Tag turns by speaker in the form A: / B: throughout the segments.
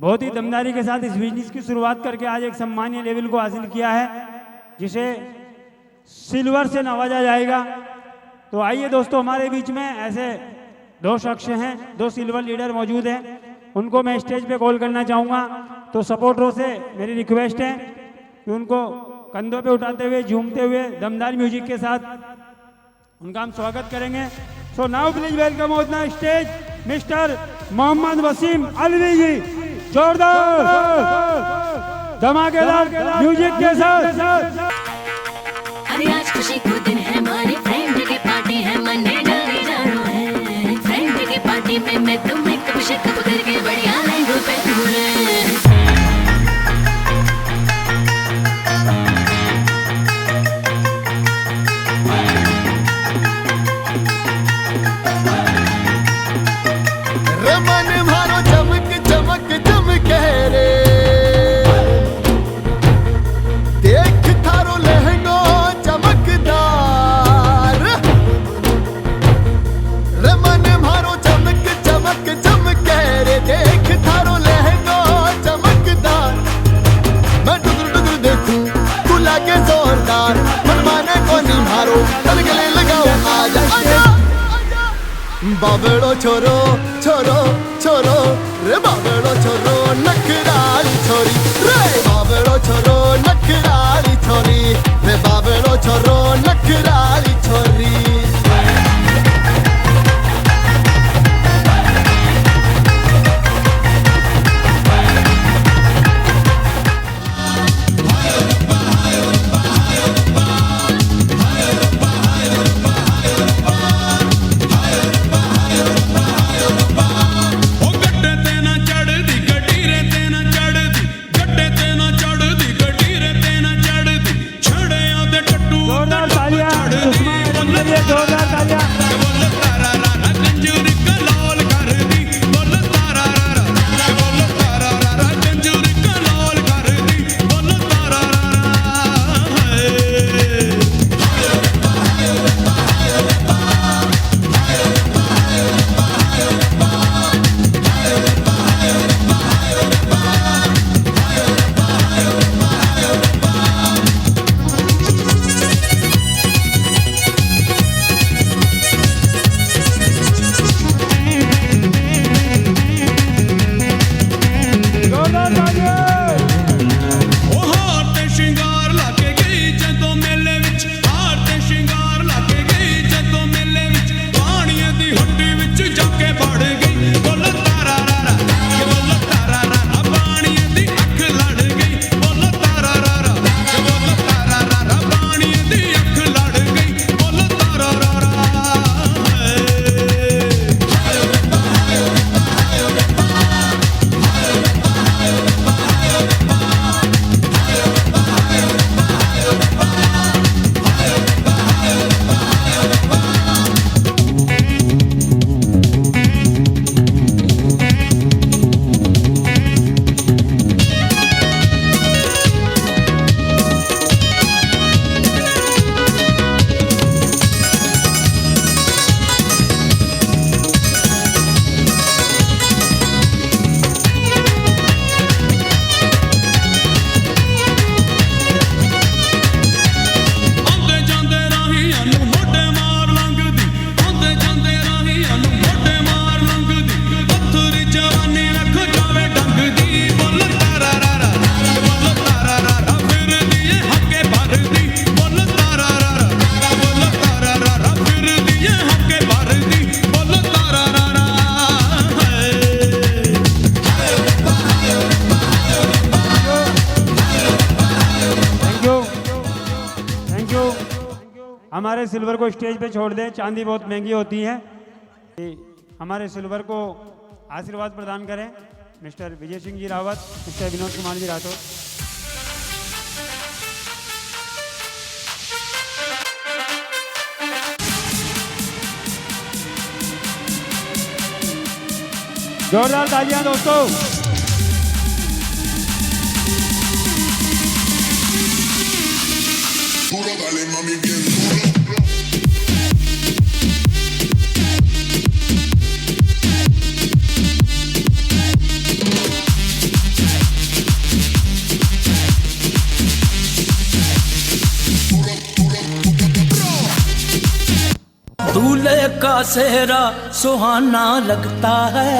A: बहुत ही दमदारी के साथ इस बिजनेस की शुरुआत करके आज एक सम्मानीय लेवल को हासिल किया है, जिसे सिल्वर से नवाजा जाएगा। तो आइए दोस्तों, हमारे बीच में ऐसे दो शख्स हैं, दो सिल्वर लीडर मौजूद हैं, उनको मैं स्टेज पे कॉल करना चाहूँगा। तो सपोर्टरों से मेरी रिक्वेस्ट है कि उनको कंधों पे उठाते हुए, झूमते हुए, दमदार म्यूजिक के साथ उनका हम स्वागत करेंगे। So now please welcome on the stage mister Mohammad Wasim Alvi ji. जोरदार धमाकेदार म्यूजिक के साथ।
B: अरे आज खुशी को दिन है, हमारी फ्रेंड की पार्टी है, मन्ने डाली जानो है। फ्रेंड की पार्टी में मैं तुम्हें कब शिकप करके बढ़िया लहंगों पे दूरे।
C: बाबड़ो छोरो छोरो छोरो रे, बाबड़ो छोरो नखराली छोरी रे, बाबड़ो छोरो नखराली छोरी रे, बाबड़ो छोरो नखराली छोरी।
A: हमारे सिल्वर को स्टेज पे छोड़ दें, चांदी बहुत महंगी होती है। हमारे सिल्वर को आशीर्वाद प्रदान करें मिस्टर विजय सिंह जी रावत, मिस्टर विनोद कुमार जी राठौर। जोरदार तालियां दोस्तों।
D: Dale mami bien duro.
E: सेहरा सुहाना लगता है,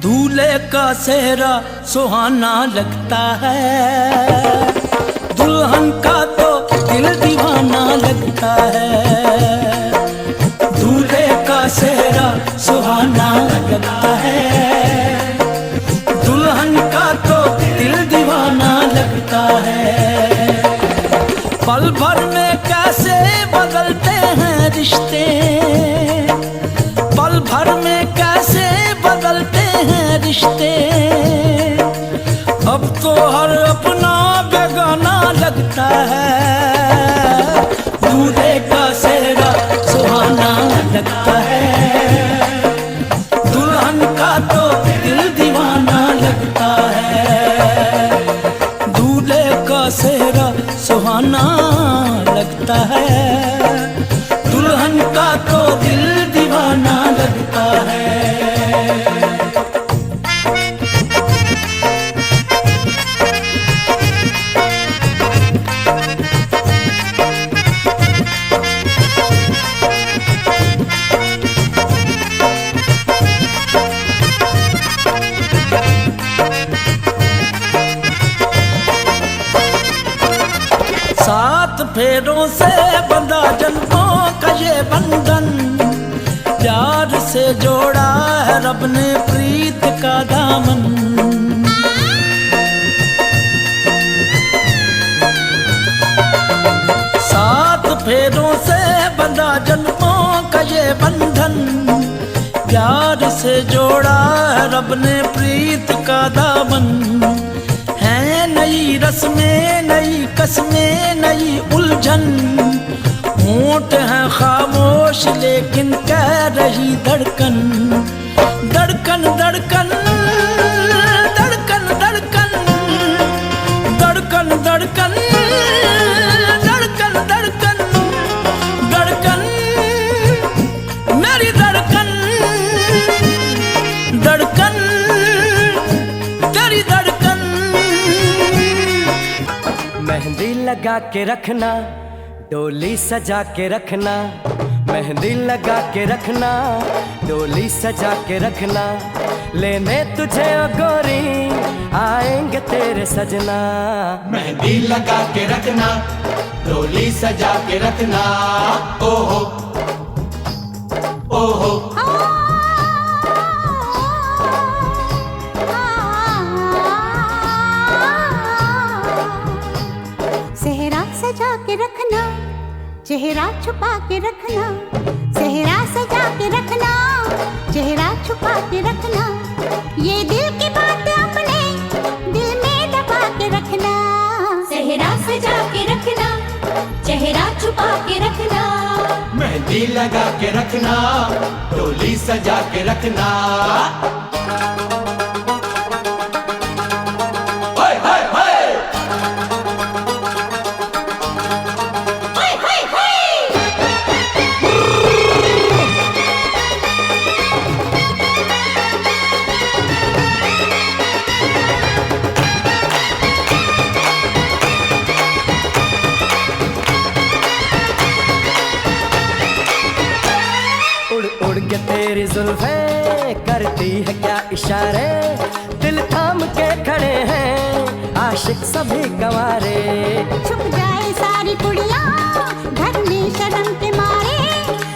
E: दूल्हे का सेहरा सुहाना लगता है, दुल्हन का तो दिल दीवाना लगता है, दूल्हे का सेहरा सुहाना लगता है, दुल्हन का तो दिल दीवाना लगता है। पल भर में कैसे बदलते हैं रिश्ते, पल भर में कैसे बदलते हैं रिश्ते, अब तो हर अपना बेगाना लगता है, दूल्हे का सेहरा सुहाना लगता है, दुल्हन का तो दिल दीवाना लगता है, दूल्हे का सेहरा सुहाना लगता है, दुल्हन का तो दिल दीवाना लगता है। सात फेरों से बंधा जन्मों का ये बंधन, प्यार से जोड़ा है रब ने प्रीत का दामन, सात फेरों से बंधा जन्मों का ये बंधन, प्यार से जोड़ा है रब ने प्रीत का दामन, है नई रस्में नई कसमें नई उलझन, होंठ है खामोश लेकिन कह रही धड़कन, धड़कन धड़कन धड़कन धड़कन धड़कन धड़कन धड़कन धड़कन धड़कन मेरी धड़कन धड़कन तेरी धड़कन। मेहंदी लगा के रखना डोली सजा के रखना, मेहंदी लगा के रखना डोली सजा के रखना, लेने तुझे ओ गोरी आएंगे तेरे सजना,
F: मेहंदी लगा के रखना डोली सजा के रखना, ओहो ओहो
G: सेहरा सजा के रखना चेहरा छुपा के रखना, सेहरा सजा के रखना चेहरा छुपा के रखना, ये दिल की बात अपने दिल में दबा के रखना,
B: सेहरा सजा के रखना चेहरा छुपा के रखना,
F: मेहंदी लगा के रखना डोली सजा के रखना।
E: उड़ उड़ के तेरी जुल्फें करती है क्या इशारे, दिल थाम के खड़े हैं आशिक सभी गंवारे,
G: छुप जाए सारी कुड़ियाँ घर में शर्म के मारे,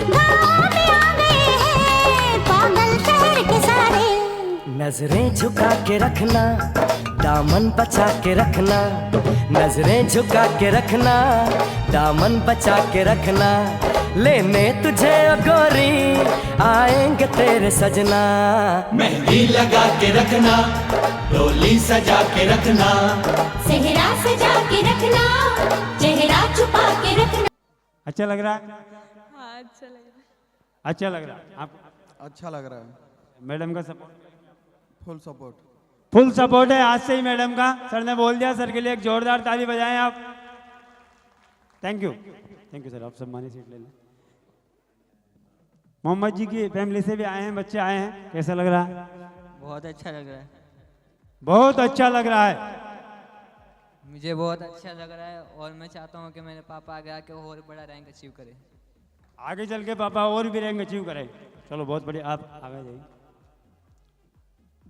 G: गाँव में आ गए हैं पागल शहर के सारे,
E: नजरें झुका के रखना दामन बचा के रखना, नजरें झुका के रखना दामन बचा के रखना, लेने तुझे ओ गोरी आएंगे तेरे सजना,
F: मेहंदी लगा के रखना डोली सजा के रखना,
B: सेहरा सजा के रखना चेहरा छुपा के रखना।
A: अच्छा लग रहा है?
H: हाँ अच्छा लग रहा है।
A: अच्छा लग रहा है आप?
C: अच्छा लग रहा है,
A: मैडम का support
C: full support.
A: Full support है आज से ही मैडम का। सर ने बोल दिया, सर के लिए एक जोरदार ताली बजाएं आप। Thank you sir. आप सम्मानित सीट ले लें। मोहम्मद जी की फैमिली से भी आए हैं, बच्चे आए हैं, कैसा लग रहा है?
I: बहुत अच्छा लग रहा है।
A: बहुत अच्छा लग रहा है।
I: मुझे बहुत अच्छा लग रहा है और मैं चाहता हूँ कि मेरे पापा आगे आके और बड़ा रैंक अचीव करे।
A: आगे चल के पापा और भी रैंक अचीव करें। चलो बहुत बढ़िया, आप आगे जाइए।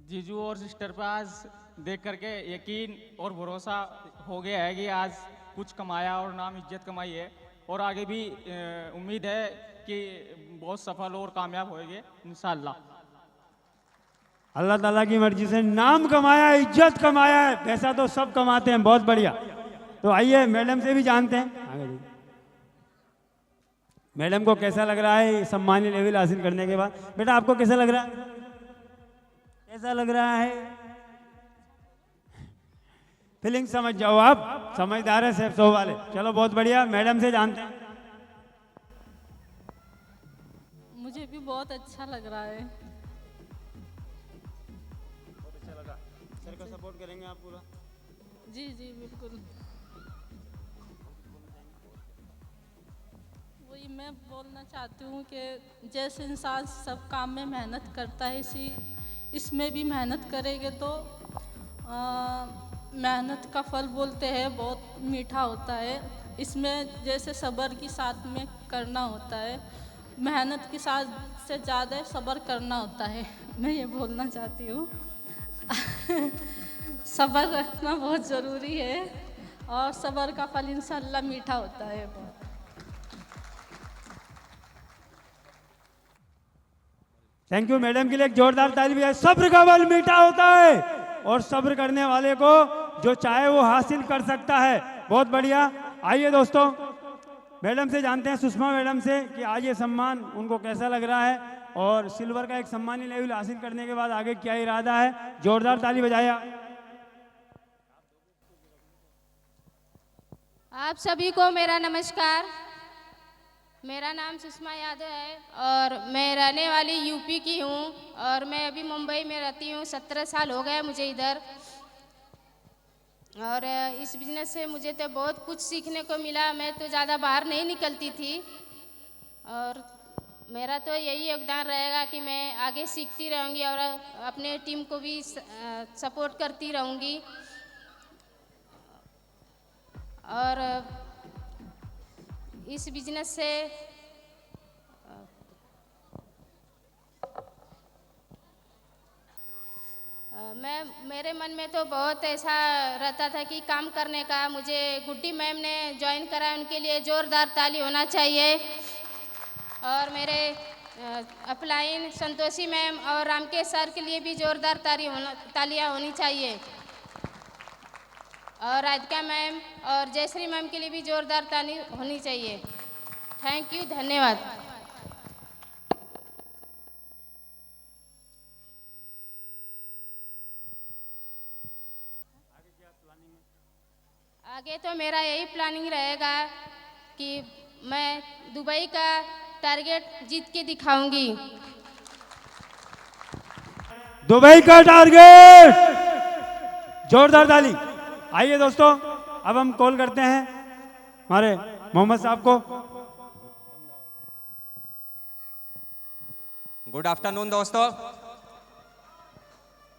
J: जीजू और सिस्टर पर आज देख करके यकीन और भरोसा हो गया है कि आज कुछ कमाया और नाम इज्जत कमाई है, और आगे भी उम्मीद है कि बहुत सफल और कामयाब होएंगे इंशाल्लाह।
A: अल्लाह ताला की मर्जी से नाम कमाया, इज्जत कमाया है, पैसा तो सब कमाते हैं, बहुत बढ़िया। तो आइए मैडम से भी जानते हैं। आगे जाइए। मैडम को कैसा लग रहा है सम्मानीय लेवल हासिल करने के बाद? बेटा आपको कैसा लग रहा है? कैसा लग रहा है? फीलिंग समझ जाओ, आप समझदार है सेफ सो वाले। चलो बहुत बढ़िया, मैडम से जानते हैं।
H: मुझे भी बहुत अच्छा लग रहा है।
A: बहुत अच्छा लगा। सर का सपोर्ट करेंगे आप पूरा?
H: जी जी बिल्कुल। वही मैं बोलना चाहती हूँ कि जैसे इंसान सब काम में मेहनत करता है, इसमें भी मेहनत करेंगे तो मेहनत का फल बोलते हैं बहुत मीठा होता है। इसमें जैसे सब्र की साथ में करना होता है, मेहनत के साथ से ज़्यादा सब्र करना होता है। मैं ये बोलना चाहती हूँ सब्र रखना बहुत ज़रूरी है, और सब्र का फल इंशाल्लाह मीठा होता है बहुत।
A: थैंक यू मैडम के लिए एक जोरदार ताली भी है। सब्र का फल मीठा होता है, और सब्र करने वाले को जो चाहे वो हासिल कर सकता है। बहुत बढ़िया। आइए दोस्तों मैडम से जानते हैं, सुषमा मैडम से, कि आज ये सम्मान उनको कैसा लग रहा है, और सिल्वर का एक सम्मानीय लेवल हासिल करने के बाद आगे क्या इरादा है। जोरदार ताली बजाया।
K: आप सभी को मेरा नमस्कार। मेरा नाम सुषमा यादव है और मैं रहने वाली यूपी की हूँ, और मैं अभी मुंबई में रहती हूँ। 17 साल हो गए मुझे इधर, और इस बिज़नेस से मुझे तो बहुत कुछ सीखने को मिला। मैं तो ज़्यादा बाहर नहीं निकलती थी, और मेरा तो यही योगदान रहेगा कि मैं आगे सीखती रहूँगी और अपने टीम को भी सपोर्ट करती रहूँगी। और इस बिजनेस से मेरे मन में तो बहुत ऐसा रहता था कि काम करने का। मुझे गुड्डी मैम ने ज्वाइन करा, उनके लिए ज़ोरदार ताली होना चाहिए। और मेरे अपलाइन संतोषी मैम और रामकेश सर के लिए भी ज़ोरदार तालियां होनी चाहिए। और राधिका मैम और जयश्री मैम के लिए भी ज़ोरदार ताली होनी चाहिए। थैंक यू, धन्यवाद। आगे तो मेरा यही प्लानिंग रहेगा कि मैं दुबई का टारगेट जीत के दिखाऊंगी।
A: दुबई का टारगेट, जोरदार ताली। आइए दोस्तों अब हम कॉल करते हैं हमारे मोहम्मद साहब को।
L: गुड आफ्टरनून दोस्तों,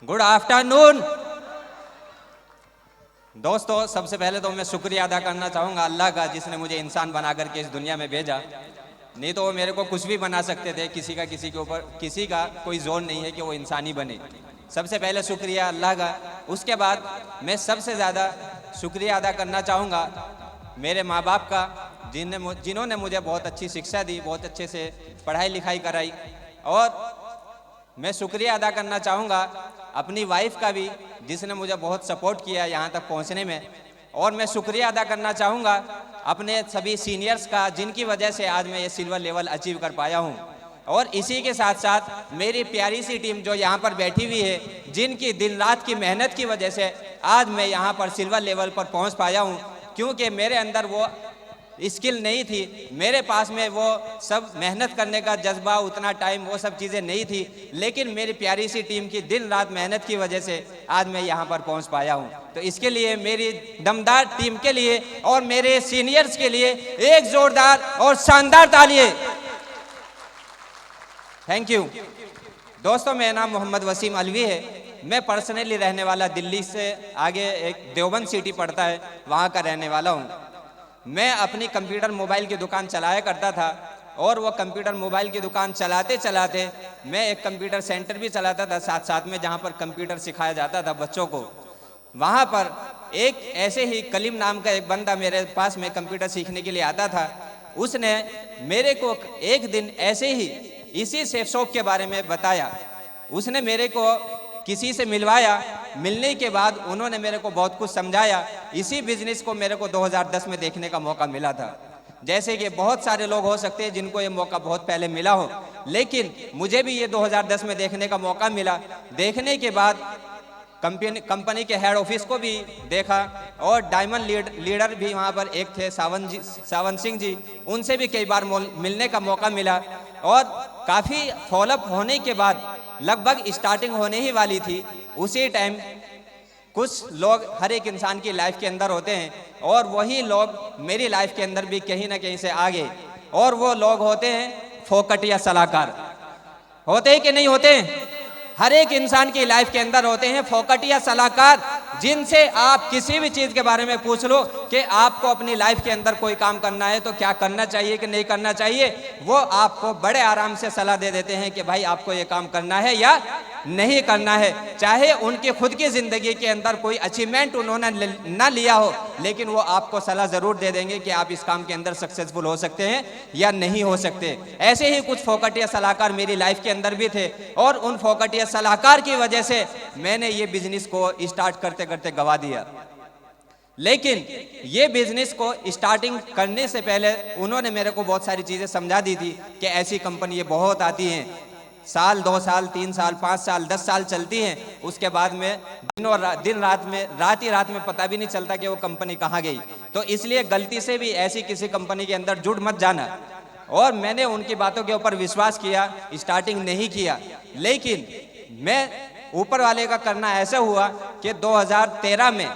L: गुड आफ्टरनून दोस्तों। सबसे पहले तो मैं शुक्रिया अदा करना चाहूँगा अल्लाह का, जिसने मुझे इंसान बना करके इस दुनिया में भेजा। नहीं तो वो मेरे को कुछ भी बना सकते थे। किसी के ऊपर किसी का कोई जोर नहीं है कि वो इंसानी बने। सबसे पहले शुक्रिया अल्लाह का। उसके बाद मैं सबसे ज़्यादा शुक्रिया अदा करना चाहूँगा मेरे माँ बाप का, जिन्होंने मुझे बहुत अच्छी शिक्षा दी, बहुत अच्छे से पढ़ाई लिखाई कराई। और मैं शुक्रिया अदा करना चाहूँगा अपनी वाइफ का भी, जिसने मुझे बहुत सपोर्ट किया यहाँ तक पहुँचने में। और मैं शुक्रिया अदा करना चाहूँगा अपने सभी सीनियर्स का, जिनकी वजह से आज मैं ये सिल्वर लेवल अचीव कर पाया हूँ। और इसी के साथ साथ मेरी प्यारी सी टीम जो यहाँ पर बैठी हुई है, जिनकी दिन रात की मेहनत की वजह से आज मैं यहाँ पर सिल्वर लेवल पर पहुँच पाया हूँ। क्योंकि मेरे अंदर वो स्किल नहीं थी, मेरे पास में वो सब मेहनत करने का जज्बा, उतना टाइम, वो सब चीज़ें नहीं थी। लेकिन मेरी प्यारी सी टीम की दिन रात मेहनत की वजह से आज मैं यहाँ पर पहुँच पाया हूँ। तो इसके लिए मेरी दमदार टीम के लिए और मेरे सीनियर्स के लिए एक जोरदार और शानदार तालियां। थैंक यू दोस्तों। मेरा नाम मोहम्मद वसीम अलवी है। मैं पर्सनली रहने वाला दिल्ली से आगे एक देवबंद सिटी पड़ता है, वहाँ का रहने वाला हूँ। मैं अपनी कंप्यूटर मोबाइल की दुकान चलाया करता था और वो कंप्यूटर मोबाइल की दुकान चलाते चलाते मैं एक कंप्यूटर सेंटर भी चलाता था साथ साथ में, जहाँ पर कंप्यूटर सिखाया जाता था बच्चों को। वहाँ पर एक ऐसे ही कलीम नाम का एक बंदा मेरे पास में कंप्यूटर सीखने के लिए आता था। उसने मेरे को एक दिन ऐसे ही इसी सेफ शॉप के बारे में बताया। उसने मेरे को किसी से मिलवाया, मिलने के बाद उन्होंने मेरे को बहुत कुछ समझाया। इसी बिजनेस को मेरे को 2010 में देखने का मौका मिला था। जैसे कि बहुत सारे लोग हो सकते हैं जिनको ये मौका बहुत पहले मिला हो, लेकिन मुझे भी ये 2010 में देखने का मौका मिला। देखने के बाद कंपनी के हेड ऑफिस को भी देखा और डायमंड लीडर भी वहाँ पर एक थे सावन सिंह जी, उनसे भी कई बार मिलने का मौका मिला। और काफ़ी फॉलोअप होने के बाद लगभग स्टार्टिंग होने ही वाली थी, उसी टाइम कुछ लोग हर एक इंसान की लाइफ के अंदर होते हैं और वही लोग मेरी लाइफ के अंदर भी कहीं ना कहीं से आ गए। और वो लोग होते हैं फोकटिया सलाहकार। होते हैं कि नहीं होते हैं? हर एक इंसान की लाइफ के अंदर होते हैं फोकटिया सलाहकार, जिनसे आप किसी भी चीज़ के बारे में पूछ लो कि आपको अपनी लाइफ के अंदर कोई काम करना है तो क्या करना चाहिए कि नहीं करना चाहिए, वो आपको बड़े आराम से सलाह दे देते हैं कि भाई आपको ये काम करना है या नहीं करना है। चाहे उनकी खुद की ज़िंदगी के अंदर कोई अचीवमेंट उन्होंने ना लिया हो, लेकिन वो आपको सलाह ज़रूर दे देंगे कि आप इस काम के अंदर सक्सेसफुल हो सकते हैं या नहीं हो सकते। ऐसे ही कुछ फोकटिया सलाहकार मेरी लाइफ के अंदर भी थे और उन फोकटिया सलाहकार की वजह से मैंने ये बिजनेस को स्टार्ट करते करते गवा दिया। लेकिन ये बिजनेस को स्टार्टिंग करने से पहले उन्होंने मेरे को बहुत सारी चीज़ें समझा दी थी कि ऐसी कंपनी ये बहुत आती हैं, साल 2 साल 3 साल 5 साल 10 साल चलती हैं, उसके बाद में रात ही रात में पता भी नहीं चलता कि वो कंपनी कहाँ गई। तो इसलिए गलती से भी ऐसी किसी कंपनी के अंदर जुड़ मत जाना। और मैंने उनकी बातों के ऊपर विश्वास किया, स्टार्टिंग नहीं किया। लेकिन मैं ऊपर वाले का करना ऐसा हुआ कि 2013 में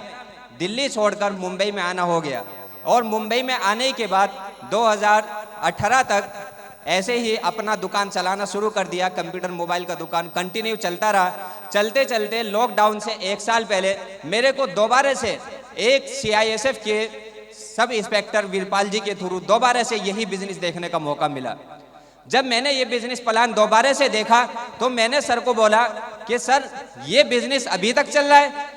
L: दिल्ली छोड़कर मुंबई में आना हो गया और मुंबई में आने के बाद 2018 तक ऐसे ही अपना दुकान चलाना शुरू कर दिया। कंप्यूटर मोबाइल का दुकान कंटिन्यू चलता रहा। चलते चलते लॉकडाउन से 1 साल पहले मेरे को दोबारा से एक CISF के सब इंस्पेक्टर वीरपाल जी के थ्रू दोबारा से यही बिजनेस देखने का मौका मिला। जब मैंने ये बिजनेस प्लान दोबारा से देखा तो मैंने सर को बोला कि सर ये बिजनेस अभी तक चल रहा है।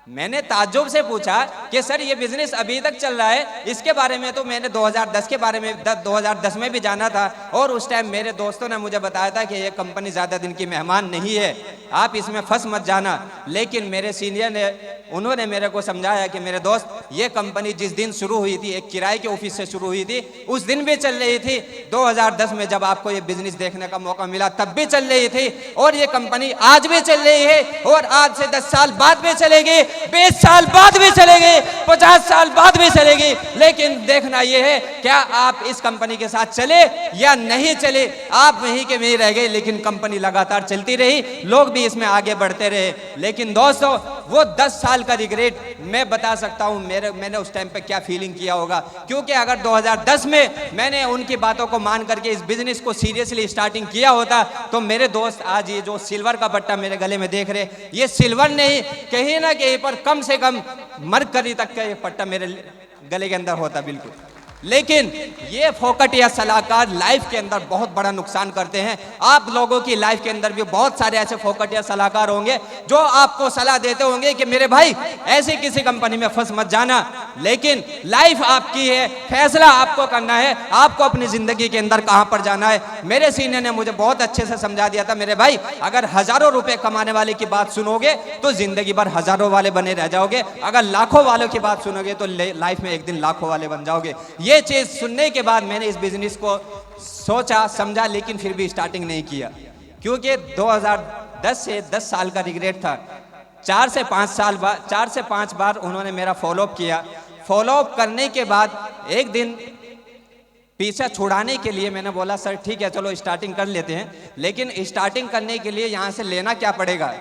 L: मैंने ताज्जुब से पूछा कि सर ये बिजनेस अभी तक चल रहा है, इसके बारे में तो मैंने 2010 के बारे में 2010 में भी जाना था और उस टाइम मेरे दोस्तों ने मुझे बताया था कि ये कंपनी ज़्यादा दिन की मेहमान नहीं है, आप इसमें फंस मत जाना। लेकिन मेरे सीनियर ने उन्होंने मेरे को समझाया कि मेरे दोस्त ये कंपनी जिस दिन शुरू हुई थी, एक किराए के ऑफिस से शुरू हुई थी, उस दिन भी चल रही थी। 2010 में जब आपको ये बिजनेस देखने का मौका मिला तब भी चल रही थी और ये कंपनी आज भी चल रही है और आज से 10 साल बाद भी चलेगी, 20 साल बाद भी चलेगी, 50 साल बाद भी चलेगी। लेकिन देखना यह है क्या आप इस कंपनी के साथ चले या नहीं चले। आप वहीं के वहीं रह गए, लेकिन कंपनी लगातार चलती रही, लोग भी इसमें आगे बढ़ते रहे। लेकिन दोस्तों वो 10 साल का रिग्रेट मैं बता सकता हूँ मैंने उस टाइम पे क्या फीलिंग किया होगा। क्योंकि अगर 2010 में मैंने उनकी बातों को मान करके इस बिजनेस को सीरियसली स्टार्टिंग किया होता तो मेरे दोस्त आज ये जो सिल्वर का पट्टा मेरे गले में देख रहे, ये सिल्वर नहीं, कहीं ना कहीं पर कम से कम मरकरी तक का ये पट्टा मेरे गले के अंदर होता बिल्कुल। लेकिन ये फोकटिया सलाहकार लाइफ के अंदर बहुत बड़ा नुकसान करते हैं। आप लोगों की लाइफ के अंदर भी बहुत सारे ऐसे फोकटिया सलाहकार होंगे जो आपको सलाह देते होंगे कि मेरे भाई ऐसी किसी कंपनी में फंस मत जाना। लेकिन लाइफ आपकी है, फैसला आपको करना है, आपको अपनी जिंदगी के अंदर कहां पर जाना है। मेरे सीनियर ने मुझे बहुत अच्छे से समझा दिया था, मेरे भाई अगर हजारों रुपए कमाने वाले की बात सुनोगे तो जिंदगी भर हजारों वाले बने रह जाओगे, अगर लाखों वालों की बात सुनोगे तो लाइफ में एक दिन लाखों वाले बन जाओगे। ये चीज सुनने के बाद मैंने इस बिजनेस को सोचा समझा, लेकिन फिर भी स्टार्टिंग नहीं किया क्योंकि 2010 से 10 साल का रिग्रेट था। 4 से 5 बार उन्होंने मेरा फॉलोअप किया। फॉलोअप करने के बाद एक दिन पीछा छुड़ाने के लिए मैंने बोला सर ठीक है चलो स्टार्टिंग कर लेते हैं, लेकिन स्टार्टिंग करने के लिए यहाँ से लेना क्या पड़ेगा।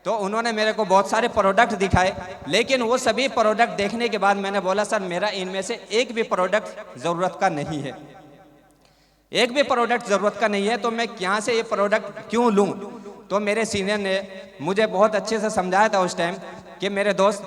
L: तो उन्होंने मेरे को बहुत सारे प्रोडक्ट दिखाए, लेकिन वो सभी प्रोडक्ट देखने के बाद मैंने बोला सर मेरा इनमें से एक भी प्रोडक्ट ज़रूरत का नहीं है, एक भी प्रोडक्ट ज़रूरत का नहीं है, तो मैं यहाँ से ये प्रोडक्ट क्यों लूँ। तो मेरे सीनियर ने मुझे बहुत अच्छे से समझाया था उस टाइम कि मेरे दोस्त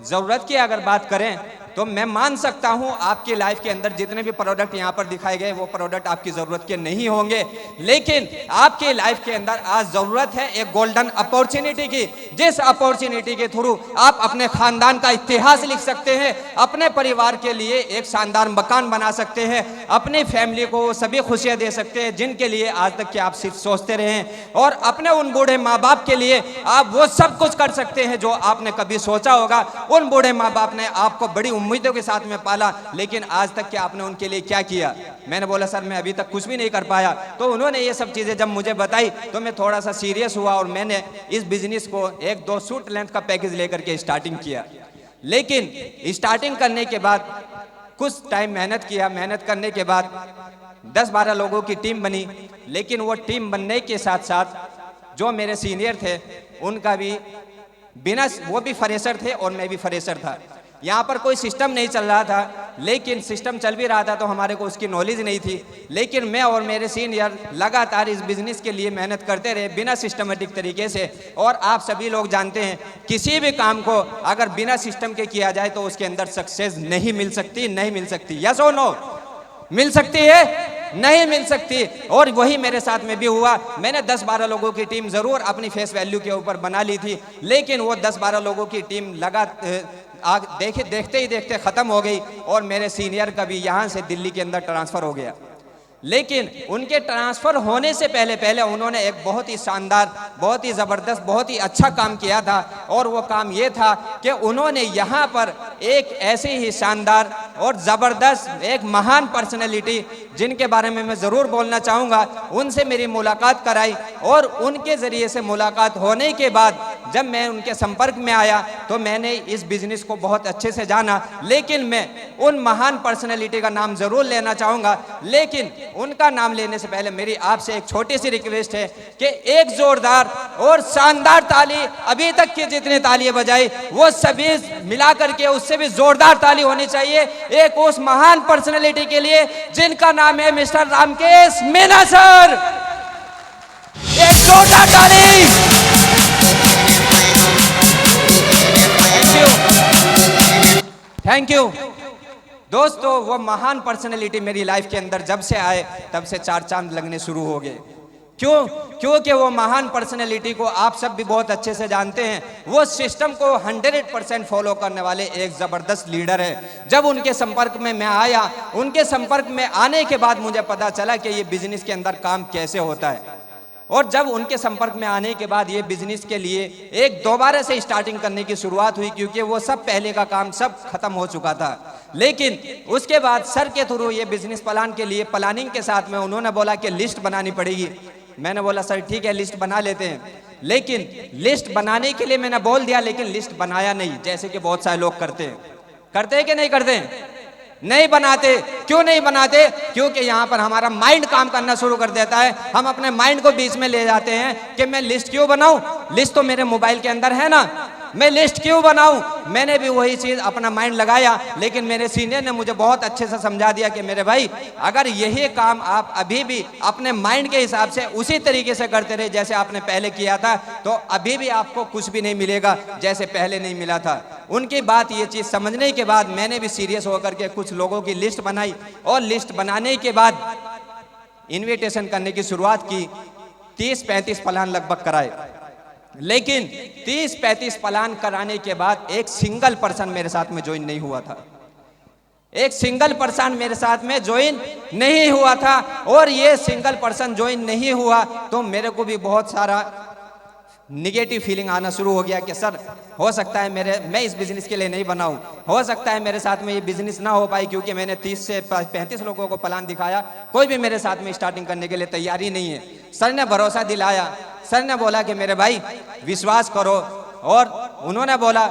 L: ज़रूरत की अगर बात करें तो मैं मान सकता हूं आपकी लाइफ के अंदर जितने भी प्रोडक्ट यहां पर दिखाए गए वो प्रोडक्ट आपकी जरूरत के नहीं होंगे, लेकिन आपकी लाइफ के अंदर आज जरूरत है एक गोल्डन अपॉर्चुनिटी की, जिस अपॉर्चुनिटी के थ्रू आप अपने खानदान का इतिहास लिख सकते हैं, अपने परिवार के लिए एक शानदार मकान बना सकते हैं, अपनी फैमिली को सभी खुशियां दे सकते हैं जिनके लिए आज तक के आप सिर्फ सोचते रहे हैं, और अपने उन बूढ़े माँ बाप के लिए आप वो सब कुछ कर सकते हैं जो आपने कभी सोचा होगा। उन बूढ़े माँ बाप ने आपको बड़ी उम्मीदों के साथ में पाला, लेकिन आज तक के आपने उनके लिए क्या किया? मैंने बोला सर मैं अभी तक कुछ भी नहीं कर पाया। तो उन्होंने ये सब चीजें जब मुझे बताई तो मैं थोड़ा सा सीरियस हुआ और मैंने इस बिजनेस को 1-2 सूट लेंथ का पैकेज लेकर के स्टार्टिंग किया। लेकिन स्टार्टिंग करने के बाद कुछ टाइम मेहनत किया, मेहनत करने के बाद 10-12 लोगों की टीम बनी, लेकिन वो टीम बनने के साथ साथ जो मेरे सीनियर थे उनका भी वो भी फ्रेशर थे और मैं भी फ्रेशर था। यहाँ पर कोई सिस्टम नहीं चल रहा था, लेकिन सिस्टम चल भी रहा था तो हमारे को उसकी नॉलेज नहीं थी। लेकिन मैं और मेरे सीनियर लगातार इस बिजनेस के लिए मेहनत करते रहे बिना सिस्टमेटिक तरीके से। और आप सभी लोग जानते हैं किसी भी काम को अगर बिना सिस्टम के किया जाए तो उसके अंदर सक्सेस नहीं मिल सकती। यस और नो? मिल सकती है? नहीं मिल सकती। और वही मेरे साथ में भी हुआ। मैंने 10-12 लोगों की टीम जरूर अपनी फेस वैल्यू के ऊपर बना ली थी, लेकिन वो 10-12 लोगों की टीम देखते ही देखते खत्म हो गई और मेरे सीनियर का भी यहाँ से दिल्ली के अंदर ट्रांसफर हो गया। लेकिन उनके ट्रांसफर होने से पहले उन्होंने एक बहुत ही शानदार, बहुत ही जबरदस्त, बहुत ही अच्छा काम किया था। और वो काम ये था कि उन्होंने यहाँ पर एक ऐसी ही शानदार और जबरदस्त एक महान पर्सनैलिटी जिनके बारे में मैं जरूर बोलना चाहूँगा, उनसे मेरी मुलाकात कराई। और उनके जरिए से मुलाकात होने के बाद जब मैं उनके संपर्क में आया तो मैंने इस बिजनेस को बहुत अच्छे से जाना। लेकिन मैं उन महान पर्सनैलिटी का नाम जरूर लेना चाहूँगा, लेकिन उनका नाम लेने से पहले मेरी आपसे एक छोटी सी रिक्वेस्ट है कि एक जोरदार और शानदार ताली, अभी तक की जितनी तालियां बजाई वो सभी मिला करके उससे भी जोरदार ताली होनी चाहिए एक उस महान पर्सनैलिटी के लिए जिनका नाम है मिस्टर रामकेश मीना सर। एक जोरदार ताली। थैंक यू दोस्तों। वो महान पर्सनैलिटी मेरी लाइफ के अंदर जब से आए तब से 4 चांद लगने शुरू हो गए। क्यों? क्योंकि वो महान पर्सनैलिटी को आप सब भी बहुत अच्छे से जानते हैं। वो सिस्टम को 100% फॉलो करने वाले एक ज़बरदस्त लीडर है। जब उनके संपर्क में मैं आया, उनके संपर्क में आने के बाद मुझे पता चला कि ये बिजनेस के अंदर काम कैसे होता है। और जब उनके संपर्क में आने के बाद ये बिजनेस के लिए एक दोबारा से स्टार्टिंग करने की शुरुआत हुई, क्योंकि वो सब पहले का काम सब खत्म हो चुका था। लेकिन उसके बाद सर के थ्रू ये बिजनेस प्लान के लिए प्लानिंग के साथ में उन्होंने बोला कि लिस्ट बनानी पड़ेगी। मैंने बोला सर ठीक है लिस्ट बना लेते हैं। लेकिन लिस्ट बनाने के लिए मैंने बोल दिया, लेकिन लिस्ट बनाया नहीं, जैसे कि बहुत सारे लोग करते हैं कि नहीं करते? नहीं बनाते। क्यों नहीं बनाते? क्योंकि यहाँ पर हमारा माइंड काम करना शुरू कर देता है। हम अपने माइंड को बीच में ले जाते हैं कि मैं लिस्ट क्यों बनाऊं, लिस्ट तो मेरे मोबाइल के अंदर है ना, मैं लिस्ट क्यों बनाऊं। मैंने भी वही चीज अपना माइंड लगाया, लेकिन मेरे सीनियर ने मुझे बहुत अच्छे से समझा दिया कि मेरे भाई अगर यही काम आप अभी भी अपने माइंड के हिसाब से उसी तरीके से करते रहे जैसे आपने पहले किया था, तो अभी भी आपको कुछ भी नहीं मिलेगा जैसे पहले नहीं मिला था। उनकी बात ये चीज समझने के बाद मैंने भी सीरियस होकर के कुछ लोगों की लिस्ट बनाई और लिस्ट बनाने के बाद इन्विटेशन करने की शुरुआत की। 30-35 प्लान लगभग कराए, लेकिन 30-35 प्लान कराने के बाद एक सिंगल पर्सन मेरे साथ में ज्वाइन नहीं हुआ था। एक सिंगल पर्सन मेरे साथ में ज्वाइन नहीं हुआ था। और ये सिंगल पर्सन ज्वाइन नहीं हुआ तो मेरे को भी बहुत सारा निगेटिव फीलिंग आना शुरू हो गया कि सर हो सकता है मैं इस बिजनेस के लिए नहीं बनाऊं, हो सकता है मेरे साथ में ये बिजनेस ना हो पाई, क्योंकि मैंने 30 से 35 लोगों को प्लान दिखाया, कोई भी मेरे साथ में स्टार्टिंग करने के लिए तैयार ही नहीं है। सर ने भरोसा दिलाया, सर ने बोला कि मेरे भाई विश्वास करो, और उन्होंने बोला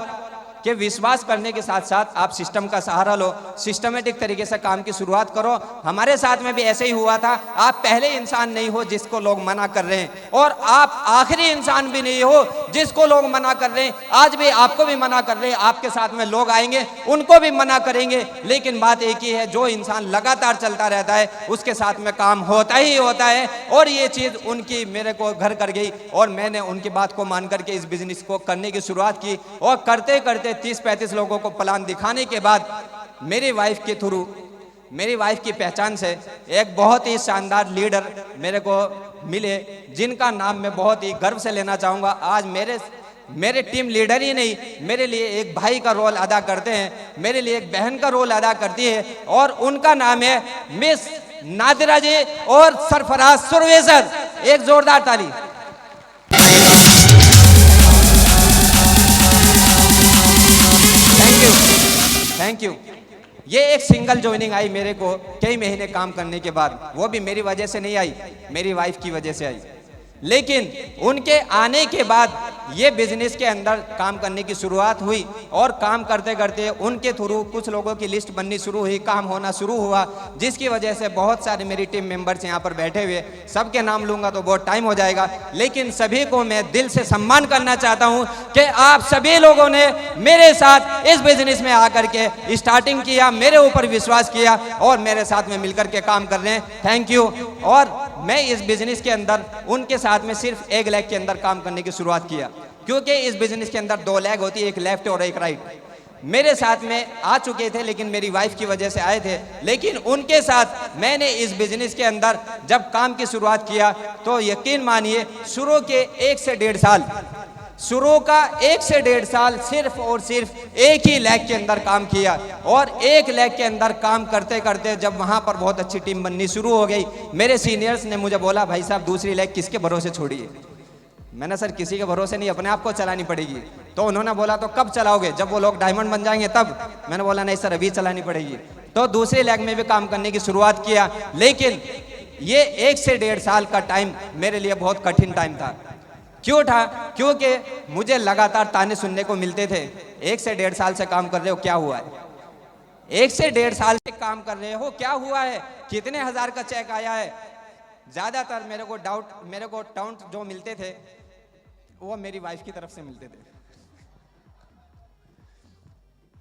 L: कि विश्वास करने के साथ साथ आप सिस्टम का सहारा लो, सिस्टमेटिक तरीके से काम की शुरुआत करो। हमारे साथ में भी ऐसे ही हुआ था। आप पहले इंसान नहीं हो जिसको लोग मना कर रहे हैं, और आप आखिरी इंसान भी नहीं हो जिसको लोग मना कर रहे हैं। आज भी आपको भी मना कर रहे हैं, आपके साथ में लोग आएंगे उनको भी मना करेंगे, लेकिन बात एक ही है, जो इंसान लगातार चलता रहता है उसके साथ में काम होता ही होता है। और ये चीज़ उनकी मेरे को घर कर गई, और मैंने उनकी बात को मान करके इस बिजनेस को करने की शुरुआत की। और करते करते 30-35 लोगों को प्लान दिखाने के बाद मेरी वाइफ के थ्रू, मेरी वाइफ की पहचान से एक बहुत ही शानदार लीडर मेरे को मिले, जिनका नाम मैं बहुत ही गर्व से लेना चाहूँगा। आज मेरे टीम लीडर ही नहीं, मेरे लिए एक भाई का रोल अदा करते हैं, मेरे लिए एक बहन का रोल अदा करती है, और उनका नाम है मिस नादिरा जी और सरफराज सुरवेसर। एक जोरदार ताली। Thank you. ये एक सिंगल ज्वाइनिंग आई मेरे को कई महीने काम करने के बाद, वो भी मेरी वजह से नहीं आई, मेरी वाइफ की वजह से आई। लेकिन उनके आने के बाद ये बिजनेस के अंदर काम करने की शुरुआत हुई, और काम करते करते उनके थ्रू कुछ लोगों की लिस्ट बननी शुरू हुई, काम होना शुरू हुआ, जिसकी वजह से बहुत सारे मेरी टीम मेंबर्स यहाँ पर बैठे हुए, सबके नाम लूँगा तो बहुत टाइम हो जाएगा, लेकिन सभी को मैं दिल से सम्मान करना चाहता हूँ कि आप सभी लोगों ने मेरे साथ इस बिजनेस में आकर के स्टार्टिंग किया, मेरे ऊपर विश्वास किया और मेरे साथ में मिलकर के काम कर रहे हैं। Thank you. और मैं इस बिजनेस के अंदर उनके साथ में सिर्फ एक लेग के अंदर काम करने की शुरुआत किया, क्योंकि इस बिजनेस के अंदर 2 लेग होती है, एक लेफ्ट और एक राइट। मेरे साथ में आ चुके थे, लेकिन मेरी वाइफ की वजह से आए थे, लेकिन उनके साथ मैंने इस बिजनेस के अंदर जब काम की शुरुआत किया तो यकीन मानिए शुरू के 1 से 1.5 साल, शुरू का 1 से 1.5 साल सिर्फ और सिर्फ एक ही लेग के अंदर काम किया, और एक लेग के अंदर काम करते करते जब वहाँ पर बहुत अच्छी टीम बननी शुरू हो गई, मेरे सीनियर्स ने मुझे बोला, भाई साहब दूसरी लेग किसके भरोसे छोड़िए। मैंने सर किसी के भरोसे नहीं, अपने आप को चलानी पड़ेगी। तो उन्होंने बोला तो कब चलाओगे, जब वो लोग डायमंड बन जाएंगे तब। मैंने बोला नहीं सर अभी चलानी पड़ेगी। तो दूसरी लेग में भी काम करने की शुरुआत किया, लेकिन ये 1 से 1.5 साल का टाइम मेरे लिए बहुत कठिन टाइम था। क्यों था? क्योंकि मुझे लगातार ताने सुनने को मिलते थे, 1 से 1.5 साल से काम कर रहे हो, क्या हुआ है? 1 से 1.5 साल से काम कर रहे हो, क्या हुआ है? कितने हजार का चेक आया है? ज्यादातर मेरे को टाउंट जो मिलते थे वो मेरी वाइफ की तरफ से मिलते थे,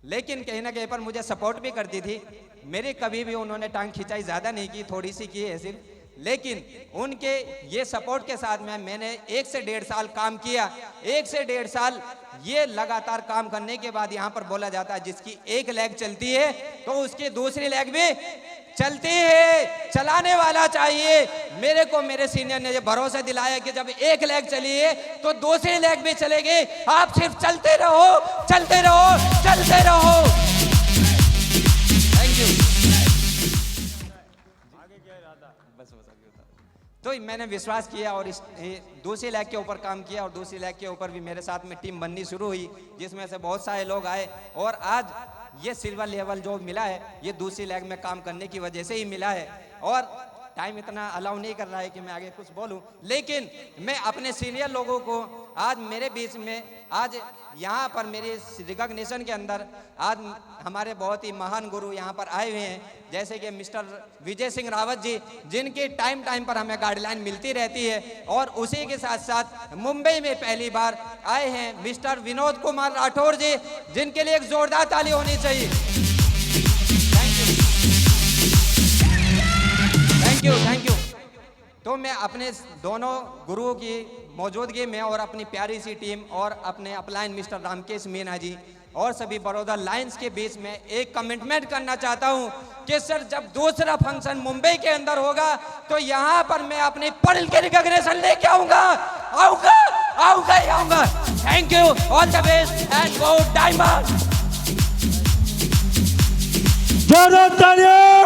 L: लेकिन कहीं ना कहीं पर मुझे सपोर्ट भी करती थी। मेरी कभी भी उन्होंने टांग खिंचाई ज्यादा नहीं की, थोड़ी सी की है सिर्फ, लेकिन उनके ये सपोर्ट के साथ में मैंने 1 से 1.5 साल काम किया। 1 से 1.5 साल ये लगातार काम करने के बाद यहाँ पर बोला जाता है जिसकी एक लेग चलती है तो उसकी दूसरी लेग भी चलती है, चलाने वाला चाहिए। मेरे को मेरे सीनियर ने ये भरोसा दिलाया कि जब एक लेग चली है तो दूसरी लेग भी चलेगी, आप सिर्फ चलते रहो, चलते रहो, चलते रहो। Thank you. तो मैंने विश्वास किया और इस दूसरी लेग के ऊपर काम किया, और दूसरी लेग के ऊपर भी मेरे साथ में टीम बननी शुरू हुई, जिसमें से बहुत सारे लोग आए, और आज ये सिल्वर लेवल जो मिला है ये दूसरी लेग में काम करने की वजह से ही मिला है। और टाइम इतना अलाउ नहीं कर रहा है कि मैं आगे कुछ बोलूं, लेकिन मैं अपने सीनियर लोगों को आज मेरे बीच में, आज यहाँ पर मेरे रिकॉग्निशन के अंदर आज हमारे बहुत ही महान गुरु यहाँ पर आए हुए हैं, जैसे कि मिस्टर विजय सिंह रावत जी, जिनकी टाइम पर हमें गाइडलाइन मिलती रहती है, और उसी के साथ साथ मुंबई में पहली बार आए हैं मिस्टर विनोद कुमार राठौर जी, जिनके लिए एक जोरदार ताली होनी चाहिए। Thank you. तो मैं अपने दोनों गुरुओं की मौजूदगी में और अपनी प्यारी सी टीम और अपने अपलाइन मिस्टर रामकेश मीना जी और सभी बड़ौदा लायंस के बीच में एक कमिटमेंट करना चाहता हूं कि सर जब दूसरा फंक्शन मुंबई के अंदर होगा तो यहां पर मैं अपनी पर्ल के रिकॉग्निशन लेके आऊंगा। Thank you, all the best and go diamond.
A: जोरदार तालियां।